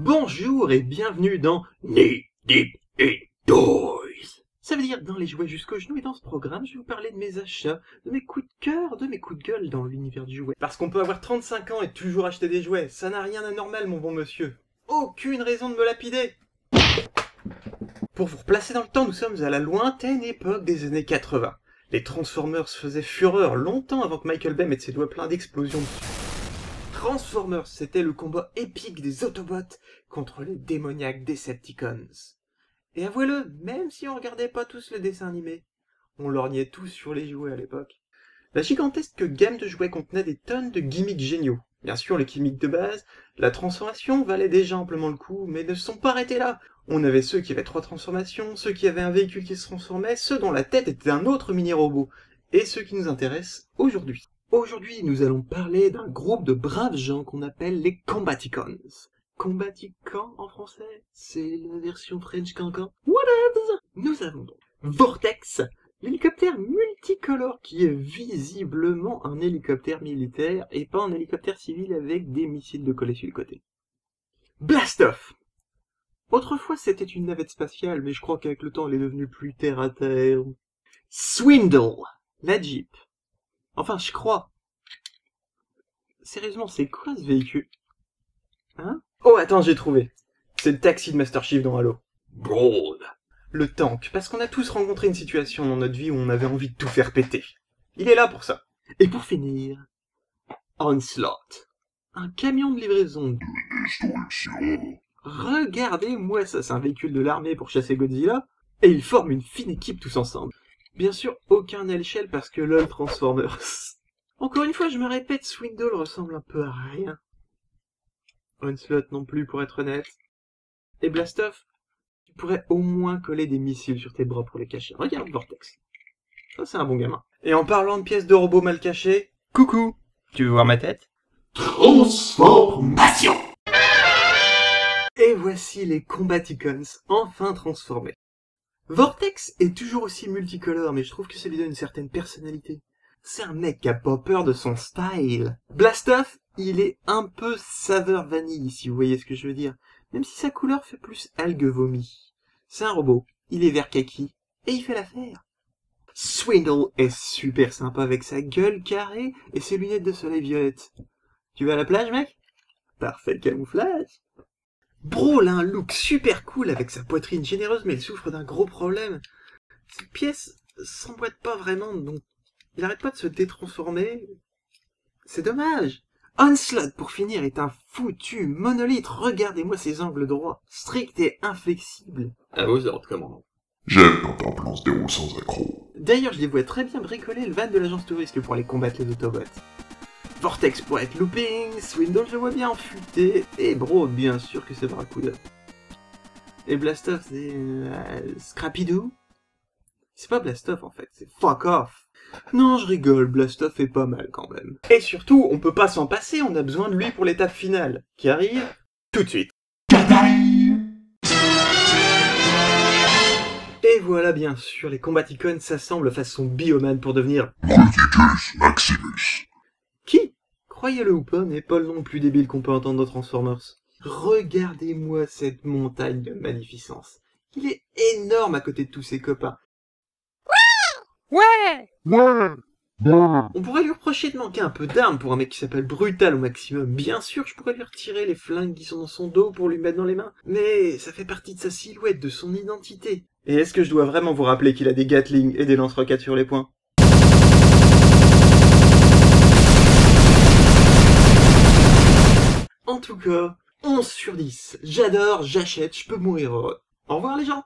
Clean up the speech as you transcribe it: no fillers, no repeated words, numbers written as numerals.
Bonjour et bienvenue dans Knee Deep in Toys. Ça veut dire dans les jouets jusqu'au genou, et dans ce programme, je vais vous parler de mes achats, de mes coups de cœur, de mes coups de gueule dans l'univers du jouet. Parce qu'on peut avoir 35 ans et toujours acheter des jouets, ça n'a rien d'anormal mon bon monsieur. Aucune raison de me lapider. Pour vous replacer dans le temps, nous sommes à la lointaine époque des années 80. Les Transformers faisaient fureur longtemps avant que Michael Bay mette ses doigts pleins d'explosions dessus. Transformers, c'était le combat épique des Autobots contre les démoniaques Decepticons. Et avouez-le, même si on regardait pas tous le dessin animé, on lorgnait tous sur les jouets à l'époque. La gigantesque gamme de jouets contenait des tonnes de gimmicks géniaux. Bien sûr, les gimmicks de base, la transformation valait déjà amplement le coup, mais ne se sont pas arrêtés là. On avait ceux qui avaient 3 transformations, ceux qui avaient un véhicule qui se transformait, ceux dont la tête était un autre mini-robot, et ceux qui nous intéressent aujourd'hui. Aujourd'hui, nous allons parler d'un groupe de braves gens qu'on appelle les Combaticons. Combaticons en français, c'est la version French cancan. Whatevs. Nous avons donc Vortex, l'hélicoptère multicolore qui est visiblement un hélicoptère militaire et pas un hélicoptère civil avec des missiles de coller sur le côté. Blastoff. Autrefois c'était une navette spatiale, mais je crois qu'avec le temps elle est devenue plus terre à terre. Swindle, la Jeep. Enfin, je crois. Sérieusement, c'est quoi ce véhicule? Hein? Oh, attends, j'ai trouvé. C'est le taxi de Master Chief dans Halo. Brawl. Le tank, parce qu'on a tous rencontré une situation dans notre vie où on avait envie de tout faire péter. Il est là pour ça. Et pour finir, Onslaught. Un camion de livraison de destruction. Regardez-moi ça, c'est un véhicule de l'armée pour chasser Godzilla, et ils forment une fine équipe tous ensemble. Bien sûr, aucun à l'échelle parce que LOL Transformers. Encore une fois, je me répète, Swindle ressemble un peu à rien. Onslaught non plus, pour être honnête. Et Blastoff, tu pourrais au moins coller des missiles sur tes bras pour les cacher. Regarde Vortex. Ça, c'est un bon gamin. Et en parlant de pièces de robots mal cachées, coucou, tu veux voir ma tête? Transformation. Et voici les Combaticons, enfin transformés. Vortex est toujours aussi multicolore, mais je trouve que ça lui donne une certaine personnalité. C'est un mec qui a pas peur de son style. Blastoff, il est un peu saveur vanille, si vous voyez ce que je veux dire. Même si sa couleur fait plus algue vomi. C'est un robot, il est vert kaki, et il fait l'affaire. Swindle est super sympa avec sa gueule carrée et ses lunettes de soleil violettes. Tu vas à la plage, mec? Parfait camouflage. Brawl a un look super cool avec sa poitrine généreuse, mais il souffre d'un gros problème. Cette pièce s'emboîte pas vraiment, donc il arrête pas de se détransformer. C'est dommage. Onslaught, pour finir, est un foutu monolithe. Regardez-moi ses angles droits, stricts et inflexibles. À vos ordres, commandant. J'aime quand un plan se déroule sans accroc. D'ailleurs, je les vois très bien bricoler le van de l'agence touriste pour aller combattre les Autobots. Vortex pour être looping, Swindle je vois bien enfuté, et Bro bien sûr que c'est Barracuda. Et Blastoff c'est... Scrappy-Doo? C'est pas Blastoff en fait, c'est fuck off. Non je rigole, Blastoff est pas mal quand même. Et surtout, on peut pas s'en passer, on a besoin de lui pour l'étape finale, qui arrive tout de suite. Et voilà bien sûr, les Combaticons s'assemblent façon Bioman pour devenir... Bruticus Maximus. Qui, croyez-le ou pas, n'est pas le nom le plus débile qu'on peut entendre dans Transformers. Regardez-moi cette montagne de magnificence. Il est énorme à côté de tous ses copains. Ouais. On pourrait lui reprocher de manquer un peu d'armes pour un mec qui s'appelle Brutal au maximum. Bien sûr, je pourrais lui retirer les flingues qui sont dans son dos pour lui mettre dans les mains. Mais ça fait partie de sa silhouette, de son identité. Et est-ce que je dois vraiment vous rappeler qu'il a des Gatling et des lance-roquettes sur les poings? En tout cas, 11 sur 10. J'adore, j'achète, je peux mourir heureux. Au revoir les gens!